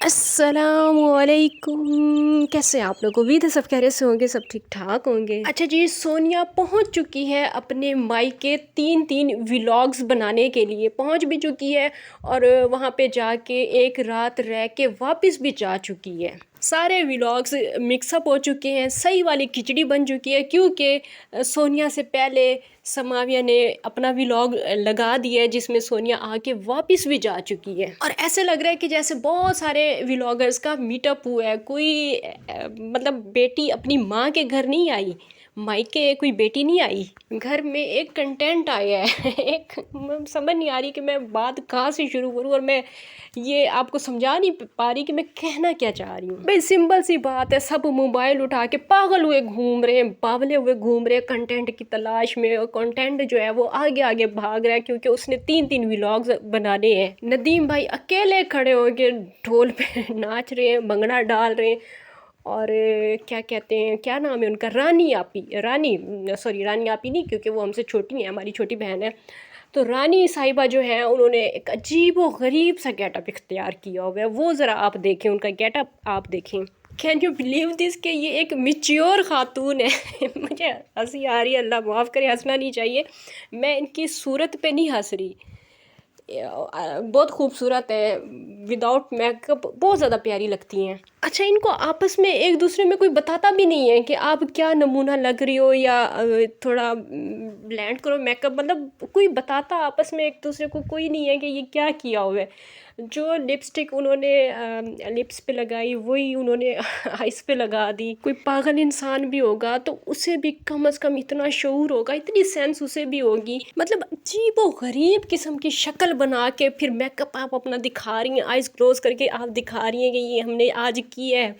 अस्सलामुअलैकुम। कैसे हैं आप लोग? उम्मीद है सब खैरियत से होंगे, सब ठीक ठाक होंगे। अच्छा जी, सोनिया पहुंच चुकी है अपने मायके तीन व्लॉग्स बनाने के लिए, पहुंच भी चुकी है और वहां पे जाके एक रात रह के वापस भी जा चुकी है। सारे व्लॉग्स मिक्सअप हो चुके हैं, सही वाली खिचड़ी बन चुकी है क्योंकि सोनिया से पहले समाविया ने अपना व्लॉग लगा दिया है जिसमें सोनिया आके वापस भी जा चुकी है। और ऐसे लग रहा है कि जैसे बहुत सारे व्लॉगर्स का मीटअप हुआ है। कोई मतलब बेटी अपनी माँ के घर नहीं आई, मायके कोई बेटी नहीं आई, घर में एक कंटेंट आया है। एक समझ नहीं आ रही कि मैं बात कहाँ से शुरू करूँ और मैं ये आपको समझा नहीं पा रही कि मैं कहना क्या चाह रही हूँ। भाई सिंपल सी बात है, सब मोबाइल उठा के पागल हुए घूम रहे हैं, बावले हुए घूम रहे हैं कंटेंट की तलाश में। और कंटेंट जो है वो आगे आगे भाग रहा है क्योंकि उसने तीन व्लॉग्स बनाने हैं। नदीम भाई अकेले खड़े होके ढोल पे नाच रहे हैं, भंगड़ा डाल रहे हैं। और क्या कहते हैं, क्या नाम है उनका, रानी आपी नहीं, क्योंकि वो हमसे छोटी है, हमारी छोटी बहन है। तो रानी साहिबा जो है उन्होंने एक अजीब व गरीब सा गेटअप इख्तियार किया हुआ है। वो ज़रा आप देखें, उनका गेटअप आप देखें। कैन यू बिलीव दिस कि ये एक मिच्योर खातून है। मुझे हंसी आ रही है, अल्लाह माफ़ करे, हंसना नहीं चाहिए। मैं इनकी सूरत पे नहीं हंस रही, बहुत खूबसूरत है, विदाउट मेकअप बहुत ज़्यादा प्यारी लगती हैं। अच्छा, इनको आपस में एक दूसरे में कोई बताता भी नहीं है कि आप क्या नमूना लग रही हो या थोड़ा ब्लेंड करो मेकअप, मतलब कोई बताता आपस में एक दूसरे को कोई नहीं है कि ये क्या किया हुआ है। जो लिपस्टिक उन्होंने लिप्स पे लगाई वही उन्होंने आइस पे लगा दी। कोई पागल इंसान भी होगा तो उसे भी कम से कम इतना शऊर होगा, इतनी सेंस उसे भी होगी। मतलब अजीबो गरीब किस्म की शक्ल बना के फिर मेकअप आप अपना दिखा रही हैं, आइज़ क्लोज करके आप दिखा रही हैं कि ये हमने आज किया है।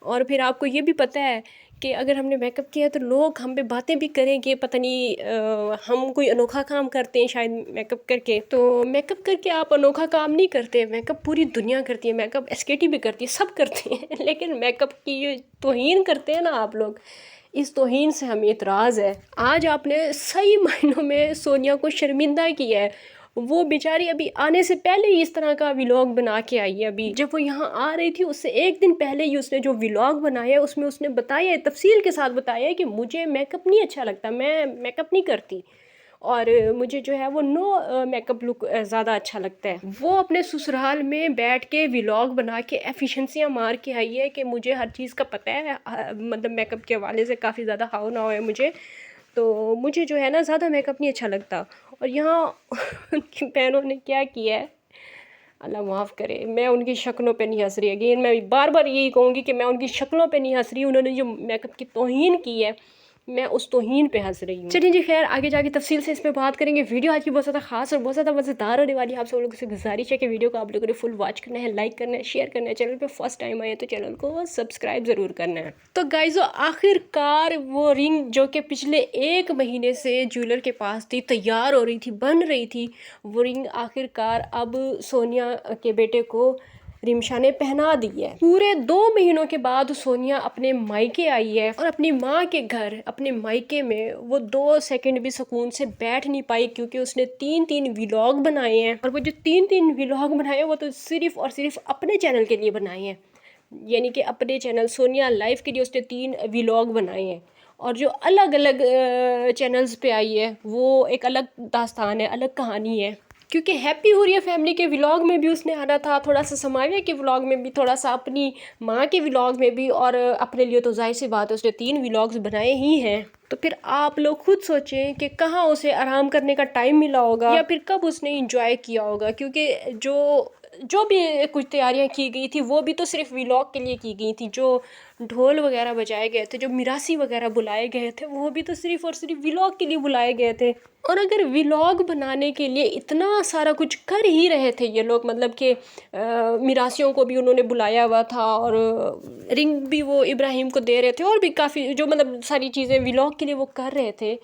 और फिर आपको ये भी पता है कि अगर हमने मेकअप किया है तो लोग हम पे बातें भी करेंगे, पता नहीं हम कोई अनोखा काम करते हैं शायद मेकअप करके। तो मेकअप करके आप अनोखा काम नहीं करते, मेकअप पूरी दुनिया करती है, मेकअप एसकेटी भी करती है, सब करते हैं। लेकिन मेकअप की ये तौहीन करते हैं ना आप लोग, इस तौहीन से हमें इतराज़ है। आज आपने सही मायनों में सोनिया को शर्मिंदा किया है। वो बेचारी अभी आने से पहले ही इस तरह का व्लॉग बना के आई है। अभी जब वो यहाँ आ रही थी उससे एक दिन पहले ही उसने जो व्लॉग बनाया है उसमें उसने बताया है, तफसील के साथ बताया है कि मुझे मेकअप नहीं अच्छा लगता, मैं मेकअप नहीं करती और मुझे जो है वो नो मेकअप लुक ज़्यादा अच्छा लगता है। वो अपने ससुराल में बैठ के व्लॉग बना के एफिशिएंसियाँ मार के आई है कि मुझे हर चीज़ का पता है, मतलब मेकअप के हवाले से काफ़ी ज़्यादा हाव ना है मुझे, तो मुझे जो है ना ज़्यादा मेकअप नहीं अच्छा लगता। और यहाँ उनकी बहनों ने क्या किया है, अल्लाह माफ़ करे, मैं उनकी शक्लों पे नहीं हंस रही। अगेन मैं बार बार यही कहूँगी कि मैं उनकी शक्लों पे नहीं हंस रही, उन्होंने जो मेकअप की तौहीन की है मैं उस तौहीन पे हंस रही हूँ। चलिए जी, खैर आगे जाके तफसील से इस पे बात करेंगे। वीडियो आज की बहुत ज़्यादा खास और बहुत ज़्यादा मज़ेदार होने वाली है। आप सब लोगों से गुजारिश है कि वीडियो को आप लोगों ने फुल वॉच करना है, लाइक करना है, शेयर करना है। चैनल पे फर्स्ट टाइम आए तो चैनल को सब्सक्राइब ज़रूर करना है। तो गाइज़, आखिरकार वो रिंग जो कि पिछले 1 महीने से ज्वेलर के पास थी, तैयार हो रही थी, बन रही थी, वो रिंग आखिरकार अब सोनिया के बेटे को रिमशा ने पहना दी है। पूरे 2 महीनों के बाद सोनिया अपने मायके आई है और अपनी माँ के घर, अपने मायके में वो 2 सेकंड भी सुकून से बैठ नहीं पाई क्योंकि उसने 3 व्लॉग बनाए हैं। और वो जो 3 व्लॉग बनाए हैं वो तो सिर्फ और सिर्फ अपने चैनल के लिए बनाए हैं, यानी कि अपने चैनल सोनिया लाइफ के लिए उसने 3 व्लॉग बनाए हैं। और जो अलग अलग चैनल्स पे आई है वो एक अलग दास्तान है, अलग कहानी है। क्योंकि हैप्पी हुरिया फैमिली के व्लॉग में भी उसने आना था, थोड़ा सा समाविया के व्लॉग में भी, थोड़ा सा अपनी माँ के व्लॉग में भी, और अपने लिए तो जाहिर सी बात है उसने 3 व्लॉग्स बनाए ही हैं। तो फिर आप लोग खुद सोचें कि कहाँ उसे आराम करने का टाइम मिला होगा या फिर कब उसने इंजॉय किया होगा। क्योंकि जो भी कुछ तैयारियां की गई थी वो भी तो सिर्फ व्लॉग के लिए की गई थी। जो ढोल वगैरह बजाए गए थे, जो मिरासी वगैरह बुलाए गए थे, वो भी तो सिर्फ और सिर्फ व्लॉग के लिए बुलाए गए थे। और अगर व्लॉग बनाने के लिए इतना सारा कुछ कर ही रहे थे ये लोग, मतलब कि मिरासियों को भी उन्होंने बुलाया हुआ था और रिंग भी वो इब्राहिम को दे रहे थे और भी काफ़ी जो मतलब सारी चीज़ें व्लॉग के लिए वो कर रहे थे,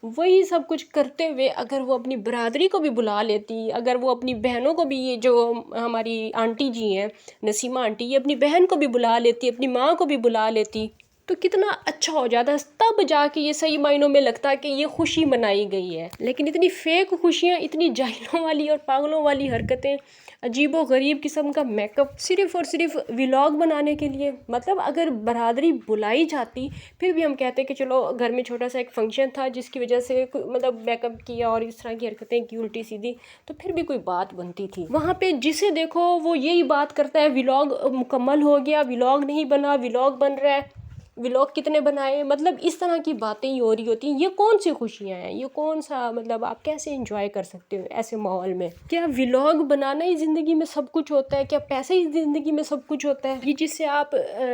वही सब कुछ करते हुए अगर वो अपनी बरादरी को भी बुला लेती, अगर वो अपनी बहनों को भी, ये जो हमारी आंटी जी हैं नसीमा आंटी, ये अपनी बहन को भी बुला लेती, अपनी माँ को भी बुला लेती, तो कितना अच्छा हो जाता। तब जाके ये सही मायनों में लगता कि ये खुशी मनाई गई है। लेकिन इतनी फेक खुशियाँ, इतनी जाहिलों वाली और पागलों वाली हरकतें अजीबो-गरीब किस्म का मेकअप सिर्फ़ और सिर्फ़ व्लॉग बनाने के लिए। मतलब अगर बरादरी बुलाई जाती फिर भी हम कहते कि चलो घर में छोटा-सा एक फ़ंक्शन था जिसकी वजह से मतलब मेकअप किया और इस तरह की हरकतें की उल्टी-सीधी, तो फिर भी कोई बात बनती थी। वहाँ पे जिसे देखो वो यही बात करता है, व्लॉग मुकम्मल हो गया, व्लॉग नहीं बना, व्लॉग बन रहा है, व्लॉग कितने बनाए, मतलब इस तरह की बातें ही हो रही होती हैं। ये कौन सी खुशियाँ हैं, ये कौन सा मतलब आप कैसे एंजॉय कर सकते हो ऐसे माहौल में? क्या व्लॉग बनाना ही ज़िंदगी में सब कुछ होता है? क्या पैसे ही ज़िंदगी में सब कुछ होता है? ये जिसे आप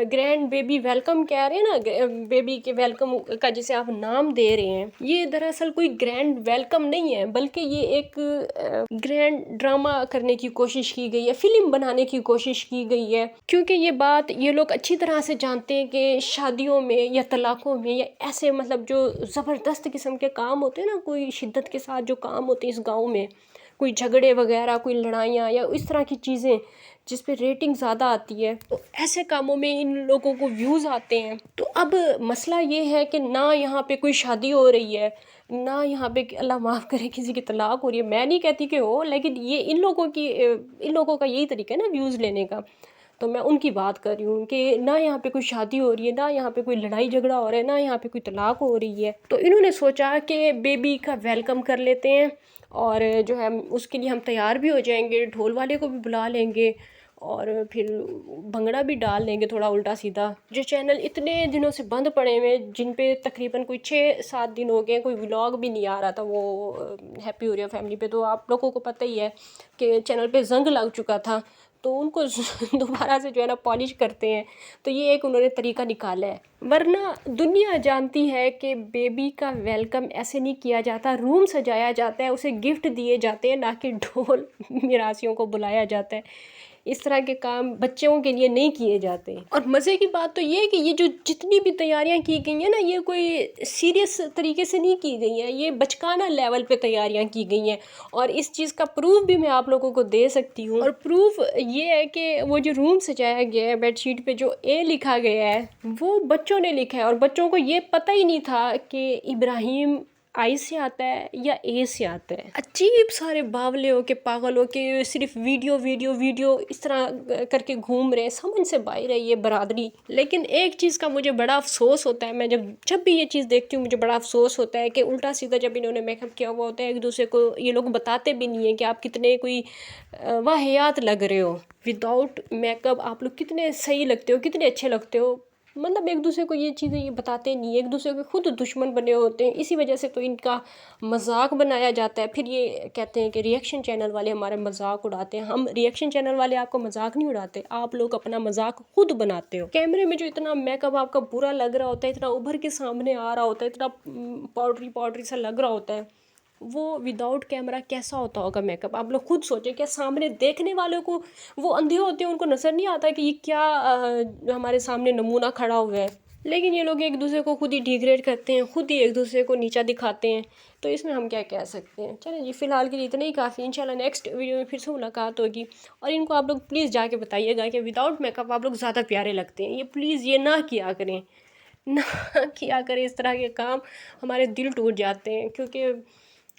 ग्रैंड बेबी वेलकम कह रहे हैं ना, बेबी के वेलकम का जिसे आप नाम दे रहे हैं, ये दरअसल कोई ग्रैंड वेलकम नहीं है, बल्कि ये एक ग्रैंड ड्रामा करने की कोशिश की गई है, फिल्म बनाने की कोशिश की गई है। क्योंकि ये बात ये लोग अच्छी तरह से जानते हैं कि शादियों में या तलाक़ों में या ऐसे मतलब जो ज़बरदस्त किस्म के काम होते हैं ना, कोई शिद्दत के साथ जो काम होते हैं इस गाँव में, कोई झगड़े वगैरह, कोई लड़ाइयाँ या इस तरह की चीज़ें जिस पे रेटिंग ज़्यादा आती है, तो ऐसे कामों में इन लोगों को व्यूज़ आते हैं। तो अब मसला ये है कि ना यहाँ पे कोई शादी हो रही है, ना यहाँ पे अल्लाह माफ़ करे किसी की तलाक हो रही है। मैं नहीं कहती कि हो, लेकिन ये इन लोगों का यही तरीका है ना व्यूज़ लेने का। तो मैं उनकी बात कर रही हूँ कि ना यहाँ पे कोई शादी हो रही है, ना यहाँ पे कोई लड़ाई झगड़ा हो रहा है, ना यहाँ पे कोई तलाक हो रही है। तो इन्होंने सोचा कि बेबी का वेलकम कर लेते हैं और जो है उसके लिए हम तैयार भी हो जाएंगे, ढोल वाले को भी बुला लेंगे और फिर भंगड़ा भी डाल लेंगे थोड़ा उल्टा सीधा। जो चैनल इतने दिनों से बंद पड़े हुए, जिन पे तकरीबन कोई 6-7 दिन हो गए कोई व्लॉग भी नहीं आ रहा था, वो हैप्पी हो रही है फैमिली पे, तो आप लोगों को पता ही है कि चैनल पे जंग लग चुका था, तो उनको दोबारा से जो है ना पॉलिश करते हैं। तो ये एक उन्होंने तरीका निकाला है, वरना दुनिया जानती है कि बेबी का वेलकम ऐसे नहीं किया जाता। रूम सजाया जाता है, उसे गिफ्ट दिए जाते हैं, ना कि ढोल मिरासियों को बुलाया जाता है। इस तरह के काम बच्चों के लिए नहीं किए जाते। और मज़े की बात तो ये है कि ये जो जितनी भी तैयारियां की गई हैं ना, ये कोई सीरियस तरीके से नहीं की गई हैं, ये बचकाना लेवल पे तैयारियां की गई हैं। और इस चीज़ का प्रूफ भी मैं आप लोगों को दे सकती हूँ। और प्रूफ ये है कि वो जो रूम सजाया गया है, बेडशीट पे जो ए लिखा गया है वो बच्चों ने लिखा है, और बच्चों को ये पता ही नहीं था कि इब्राहिम आई से आता है या ए से आता है। अजीब सारे बावले हो के पागल हो के सिर्फ वीडियो वीडियो वीडियो इस तरह करके घूम रहे हैं, समझ से बाहर है ये बरादरी। लेकिन एक चीज़ का मुझे बड़ा अफसोस होता है, मैं जब भी ये चीज़ देखती हूँ मुझे बड़ा अफसोस होता है कि उल्टा सीधा जब इन्होंने मेकअप किया हुआ होता है, एक दूसरे को ये लोग बताते भी नहीं है कि आप कितने कोई वाहियात लग रहे हो। विदाउट मेकअप आप लोग कितने सही लगते हो, कितने अच्छे लगते हो। मतलब एक दूसरे को ये चीज़ें ये बताते नहीं, एक दूसरे के खुद दुश्मन बने होते हैं। इसी वजह से तो इनका मजाक बनाया जाता है। फिर ये कहते हैं कि रिएक्शन चैनल वाले हमारे मजाक उड़ाते हैं। हम रिएक्शन चैनल वाले आपको मजाक नहीं उड़ाते, आप लोग अपना मजाक खुद बनाते हो। कैमरे में जो इतना मेकअप आपका बुरा लग रहा होता है, इतना उभर के सामने आ रहा होता है, इतना पाउडरी पाउडरी सा लग रहा होता है, वो विदाउट कैमरा कैसा होता होगा मेकअप। आप लोग खुद सोचें, क्या सामने देखने वालों को, वो अंधे होते हैं, उनको नज़र नहीं आता कि ये क्या हमारे सामने नमूना खड़ा हुआ है। लेकिन ये लोग एक दूसरे को खुद ही डिग्रेड करते हैं, खुद ही एक दूसरे को नीचा दिखाते हैं। तो इसमें हम क्या कह सकते हैं। चलें जी, फ़िलहाल के लिए इतना ही काफ़ी। इंशाल्लाह नेक्स्ट वीडियो में फिर से मुलाकात होगी। और इनको आप लोग प्लीज़ जाके बताइएगा कि विदाउट मेकअप आप लोग ज़्यादा प्यारे लगते हैं। ये प्लीज़ ये ना किया करें, ना किया करें इस तरह के काम, हमारे दिल टूट जाते हैं। क्योंकि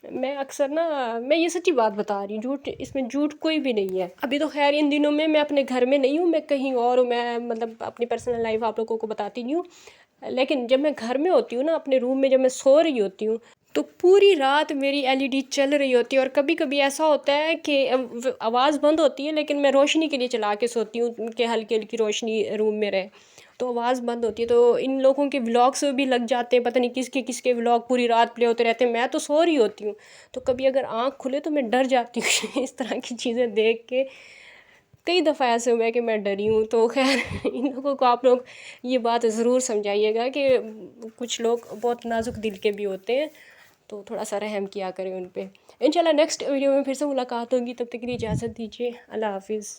मैं अक्सर ना, मैं ये सच्ची बात बता रही हूँ, झूठ इसमें झूठ कोई भी नहीं है। अभी तो खैर इन दिनों में मैं अपने घर में नहीं हूँ, मैं कहीं और हूँ। मैं मतलब अपनी पर्सनल लाइफ आप लोगों को बताती नहीं हूँ, लेकिन जब मैं घर में होती हूँ ना, अपने रूम में जब मैं सो रही होती हूँ, तो पूरी रात मेरी एलईडी चल रही होती है। और कभी कभी ऐसा होता है कि आवाज़ बंद होती है, लेकिन मैं रोशनी के लिए चला के सोती हूँ कि हल्की हल्की रोशनी रूम में रहे, तो आवाज़ बंद होती है। तो इन लोगों के व्लॉग्स भी लग जाते हैं, पता नहीं किसके किसके व्लॉग पूरी रात प्ले होते रहते हैं। मैं तो सो रही होती हूँ, तो कभी अगर आँख खुले तो मैं डर जाती हूँ इस तरह की चीज़ें देख के। कई दफ़ा ऐसे हुआ है कि मैं डरी हूँ। तो खैर इन लोगों को आप लोग ये बात ज़रूर समझाइएगा कि कुछ लोग बहुत नाजुक दिल के भी होते हैं, तो थोड़ा सा रहम किया करें उन पे। इंशाल्लाह नेक्स्ट वीडियो में फिर से मुलाकात होगी, तब तक के लिए इजाज़त दीजिए। अल्लाह हाफिज़।